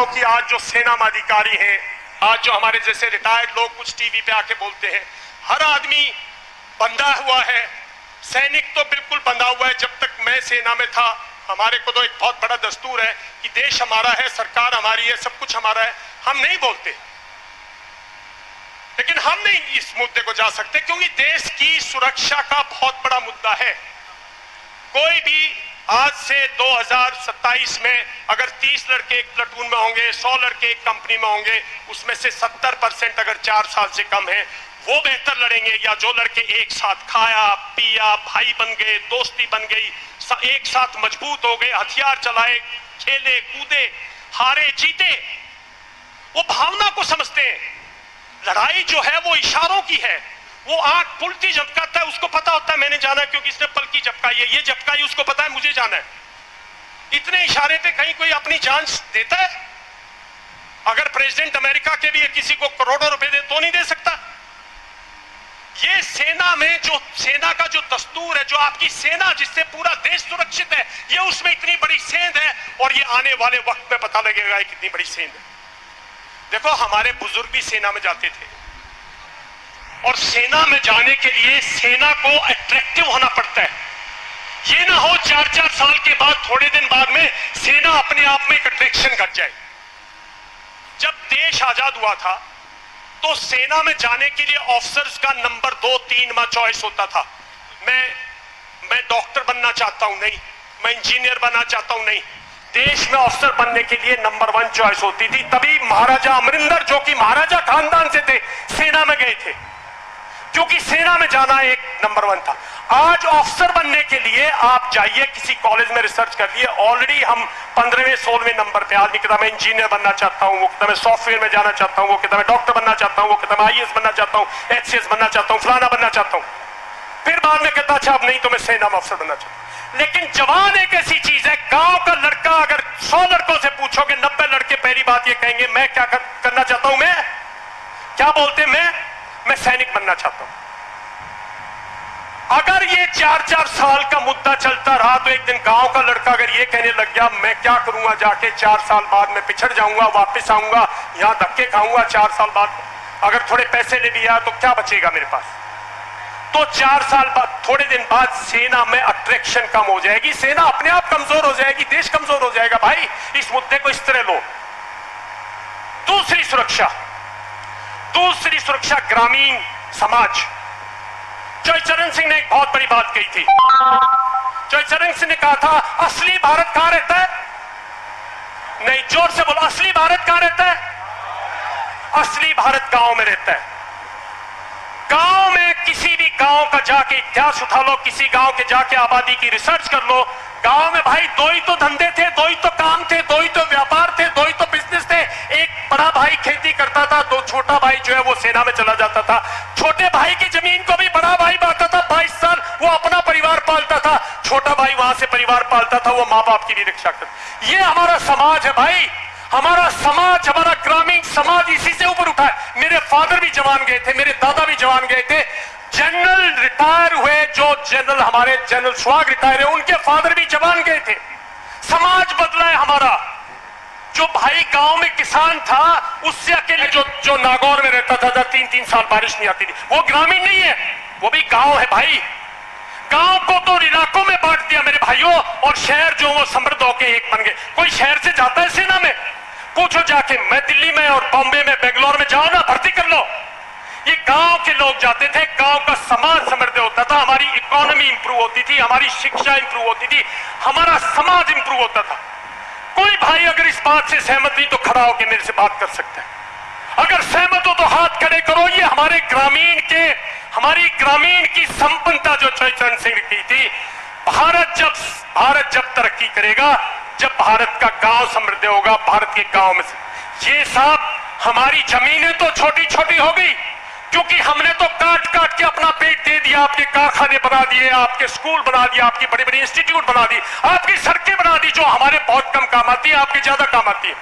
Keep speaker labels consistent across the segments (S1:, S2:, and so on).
S1: कि आज जो सेना में अधिकारी हैं, आज जो हमारे जैसे रिटायर्ड लोग कुछ टीवी पे आके बोलते हैं, हर आदमी बंधा हुआ है। सैनिक तो बिल्कुल बंधा हुआ है। जब तक मैं सेना में था, हमारे को तो एक बहुत बड़ा दस्तूर है कि देश हमारा है, सरकार हमारी है, सब कुछ हमारा है। हम नहीं बोलते, लेकिन हम नहीं इस मुद्दे को जा सकते क्योंकि देश की सुरक्षा का बहुत बड़ा मुद्दा है। कोई भी आज से 2027 में अगर 30 लड़के एक प्लाटून में होंगे, 100 लड़के एक कंपनी में होंगे, उसमें से 70% अगर 4 साल से कम है, वो बेहतर लड़ेंगे या जो लड़के एक साथ खाया पिया, भाई बन गए, दोस्ती बन गई, एक साथ मजबूत हो गए, हथियार चलाए, खेले कूदे, हारे जीते। वो भावना को समझते हैं। लड़ाई जो है वो इशारों की है। वो आंख पुलती झपकाता है, उसको पता होता है मैंने जाना है क्योंकि इसने पलकी झपकाई है, ये झपकाई, उसको पता है मुझे जाना है। इतने इशारे पे कहीं कोई अपनी जान देता है? अगर प्रेसिडेंट अमेरिका के भी किसी को करोड़ों रुपए दे तो नहीं दे सकता। ये सेना में जो सेना का जो दस्तूर है, जो आपकी सेना जिससे पूरा देश सुरक्षित है, ये उसमें इतनी बड़ी सेंध है और ये आने वाले वक्त में पता लगेगा कितनी बड़ी सेंध है। देखो, हमारे बुजुर्ग भी सेना में जाते थे और सेना में जाने के लिए सेना को अट्रैक्टिव होना पड़ता है। ये ना हो 4-4 साल के बाद, थोड़े दिन बाद में सेना अपने आप में एक अट्रैक्शन घट जाए। जब देश आजाद हुआ था तो सेना में जाने के लिए ऑफिसर्स का नंबर 2-3 में चॉइस होता था। मैं डॉक्टर बनना चाहता हूं, नहीं। मैं इंजीनियर बनना चाहता हूं, नहीं। देश में ऑफिसर बनने के लिए नंबर 1 चॉइस होती थी। तभी महाराजा अमरिंदर, जो कि महाराजा खानदान से थे, सेना में गए थे क्योंकि सेना में जाना एक नंबर 1 था। आज ऑफिसर बनने के लिए आप जाइए किसी कॉलेज में रिसर्च कर लिए, ऑलरेडी हम 15वें-16वें नंबर पे। आदमी कहता मैं इंजीनियर बनना चाहता हूं, वो कहता मैं सॉफ्टवेयर में जाना चाहता हूं, वो कहता मैं डॉक्टर बनना चाहता हूं, वो कहता मैं IAS बनना चाहता हूं, HCS बनना चाहता हूं, फलाना बनना चाहता हूं। फिर बाद में कहता अच्छा अब नहीं तो मैं सेना में अफसर बनना चाहता हूं। लेकिन जवान एक ऐसी चीज है, गांव का लड़का अगर 100 लड़कों से पूछोगे, 90 लड़के पहली बात ये कहेंगे मैं क्या करना चाहता हूं। मैं क्या बोलते, मैं सैनिक बनना चाहता हूं। अगर ये 4-4 साल का मुद्दा चलता रहा तो एक दिन गांव का लड़का अगर ये कहने लग गया मैं क्या करूंगा, जाके 4 साल बाद मैं पिछड़ जाऊंगा, वापस आऊंगा, यहां धक्के खाऊंगा 4 साल बाद, अगर थोड़े पैसे ले लिया तो क्या बचेगा मेरे पास। तो 4 साल बाद, थोड़े दिन बाद सेना में अट्रैक्शन कम हो जाएगी, सेना अपने आप कमजोर हो जाएगी, देश कमजोर हो जाएगा। भाई इस मुद्दे को इस तरह लो। दूसरी सुरक्षा ग्रामीण समाज। चरण सिंह ने एक बहुत बड़ी बात कही थी। चरण सिंह ने कहा था असली भारत कहां रहता है? नहीं, जोर से बोलो, असली भारत कहां रहता है? असली भारत गांव में रहता है। गांव में किसी भी गांव का जाके इतिहास उठा लो, किसी गांव के जाके आबादी की रिसर्च कर लो। गांव में भाई 2 ही तो धंधे थे, 2 ही तो काम थे, 2 ही तो व्यापार थे, 2 ही तो बिजनेस थे। एक बड़ा भाई खेती करता था, 2 छोटा भाई जो है वो सेना में चला जाता था। छोटे भाई की जमीन को भी बड़ा भाई बांटता था, 22 साल वो अपना परिवार पालता था, छोटा भाई वहां से परिवार पालता था, वो माँ बाप की भी रक्षा करता। ये हमारा समाज है भाई, हमारा समाज, हमारा ग्रामीण समाज इसी से ऊपर उठा है। मेरे फादर भी जवान गए थे, मेरे दादा भी जवान गए थे, जनरल रिटायर हुए, जो जनरल हमारे जनरल सुहाग रिटायर है, उनके फादर भी जवान गए थे। समाज बदला है हमारा। जो भाई गांव में किसान था, उससे अकेले जो नागौर में रहता था 3-3 साल बारिश नहीं आती थी, वो ग्रामीण नहीं है, वो भी गांव है भाई। गांव को तो इलाकों में बांट दिया मेरे भाइयों, और शहर जो वो समृद्ध होके एक बन गए। कोई शहर से जाता है सेना में? पूछो जाके। मैं दिल्ली में और बॉम्बे में, बेंगलोर में जाओ ना, भर्ती कर लो। ये गांव के लोग जाते थे, गांव का समाज समृद्ध होता था, हमारी इकोनॉमी इंप्रूव होती थी, हमारी शिक्षा इंप्रूव होती थी, हमारा समाज इंप्रूव होता था। कोई भाई अगर इस बात से सहमत नहीं तो खड़ा होकर मेरे से बात कर सकता है। अगर सहमत हो तो हाथ खड़े करो। ये हमारी ग्रामीण की संपन्नता जो चरण सिंह ने की थी। भारत जब तरक्की करेगा, जब भारत का गांव समृद्ध होगा, भारत के गांव में ये साहब हमारी जमीनें तो छोटी छोटी हो गई क्योंकि हमने तो काट के अपना पेट दे दिया। आपके कारखाने बना दिए, आपके स्कूल बना दिए, आपकी बड़ी बड़ी इंस्टीट्यूट बना दी, आपकी सड़कें बना दी जो हमारे बहुत कम काम आती है, आपके ज्यादा काम आती है।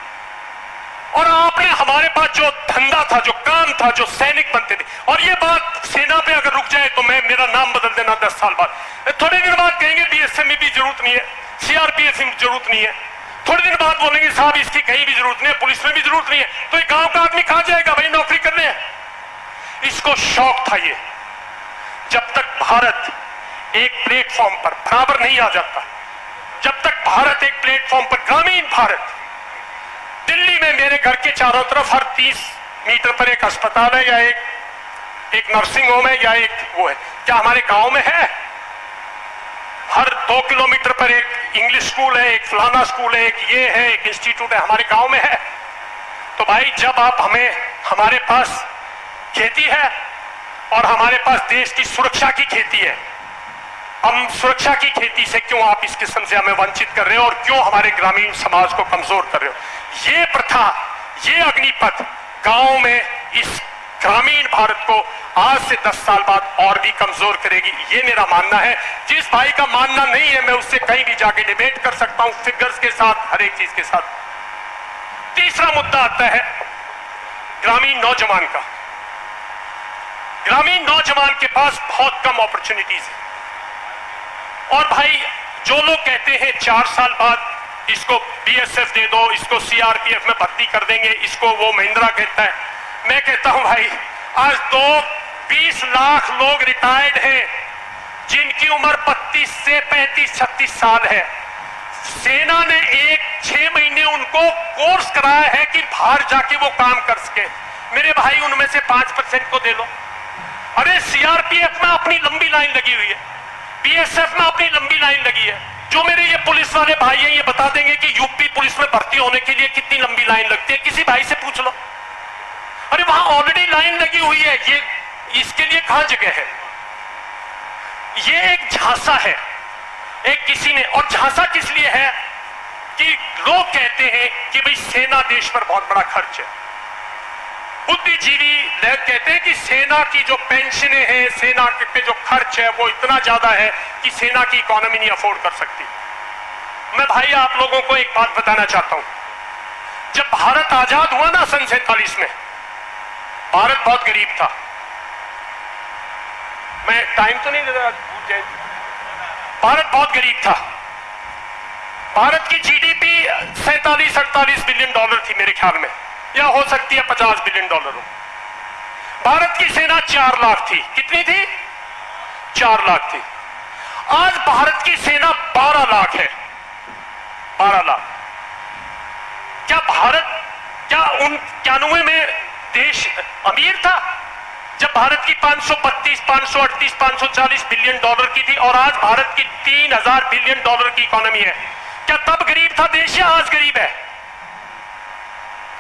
S1: और आपने हमारे पास जो धंधा था, जो काम था, जो सैनिक बनते थे। और ये बात सेना पे अगर रुक जाए तो मेरा नाम बदल देना 10 साल बाद। थोड़े दिन बाद कहेंगे BSF में भी जरूरत नहीं है, CRPF में जरूरत नहीं है। थोड़े दिन बाद बोलेंगे साहब इसकी कहीं भी जरूरत नहीं है, पुलिस में भी जरूरत नहीं है, तो एक गांव का आदमी कहां जाएगा भाई नौकरी करने? इसको शौक था ये। जब तक भारत एक प्लेटफॉर्म पर बराबर नहीं आ जाता, जब तक भारत एक प्लेटफॉर्म पर, ग्रामीण भारत, दिल्ली में मेरे घर के चारों तरफ हर 30 मीटर पर एक अस्पताल है या एक नर्सिंग होम है या एक वो है, क्या हमारे गांव में है? हर 2 किलोमीटर पर एक इंग्लिश स्कूल है, एक फलाना स्कूल है, एक ये है, एक इंस्टीट्यूट है, हमारे गांव में है? तो भाई जब आप हमारे पास खेती है और हमारे पास देश की सुरक्षा की खेती है, हम सुरक्षा की खेती से क्यों आप इस किस्म से हमें वंचित कर रहे हो और क्यों हमारे ग्रामीण समाज को कमजोर कर रहे हो? ये प्रथा, ये अग्निपथ गांव में इस ग्रामीण भारत को आज से 10 साल बाद और भी कमजोर करेगी, ये मेरा मानना है। जिस भाई का मानना नहीं है मैं उससे कहीं भी जाके डिबेट कर सकता हूं, फिगर्स के साथ, हर एक चीज के साथ। तीसरा मुद्दा आता है ग्रामीण नौजवान का। ग्रामीण नौजवान के पास बहुत कम अपॉर्चुनिटीज है और भाई जो लोग कहते हैं 4 साल बाद इसको बीएसएफ दे दो, इसको सीआरपीएफ में भर्ती कर देंगे, इसको वो महिंद्रा कहता है, मैं कहता हूं भाई आज 20 लाख लोग रिटायर्ड हैं जिनकी उम्र 32 से 35-36 साल है। सेना ने 6 महीने उनको कोर्स कराया है कि बाहर जाके वो काम कर सके। मेरे भाई उनमें से 5% को दे लो। अरे सीआरपीएफ में अपनी लंबी लाइन लगी हुई है, बीएसएफ में अपनी लंबी लाइन लगी है। जो मेरे ये पुलिस वाले भाई हैं ये बता देंगे कि यूपी पुलिस में भर्ती होने के लिए कितनी लंबी लाइन लगती है, किसी भाई से पूछ लो। अरे वहां ऑलरेडी लाइन लगी हुई है, ये इसके लिए कहां जगह है? ये एक झांसा है, एक किसी ने, और झांसा किस लिए है कि लोग कहते हैं कि भाई सेना देश पर बहुत बड़ा खर्च है। बुद्धिजीवी लोग कहते हैं कि सेना की जो पेंशनें हैं, सेना पे जो खर्च है वो इतना ज्यादा है कि सेना की इकोनॉमी नहीं अफोर्ड कर सकती। मैं भाई आप लोगों को एक बात बताना चाहता हूं, जब भारत आजाद हुआ ना सन 47 में, भारत बहुत गरीब था। मैं टाइम तो नहीं दे रहा, भारत बहुत गरीब था। भारत की जीडीपी 47-48 बिलियन डॉलर थी मेरे ख्याल में, या हो सकती है 50 बिलियन डॉलर हो। भारत की सेना 4 लाख थी। कितनी थी? 4 लाख थी। आज भारत की सेना 12 लाख है। 12 लाख। क्या भारत, क्या 91 में देश अमीर था जब भारत की 532, 538, 540 बिलियन डॉलर की थी और आज भारत की 3000 बिलियन डॉलर की इकोनॉमी है? क्या तब गरीब था देश या आज गरीब है?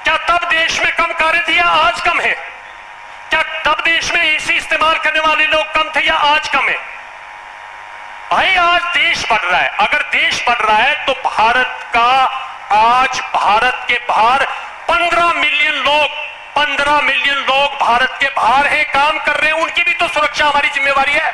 S1: क्या तब देश में कम कारें थी या आज कम है? क्या तब देश में एसी इस्तेमाल करने वाले लोग कम थे या आज कम है? भाई आज देश बढ़ रहा है। अगर देश बढ़ रहा है तो भारत का, आज भारत के बाहर 15 मिलियन लोग भारत के बाहर हैं, काम कर रहे हैं, उनकी भी तो सुरक्षा हमारी जिम्मेवारी है।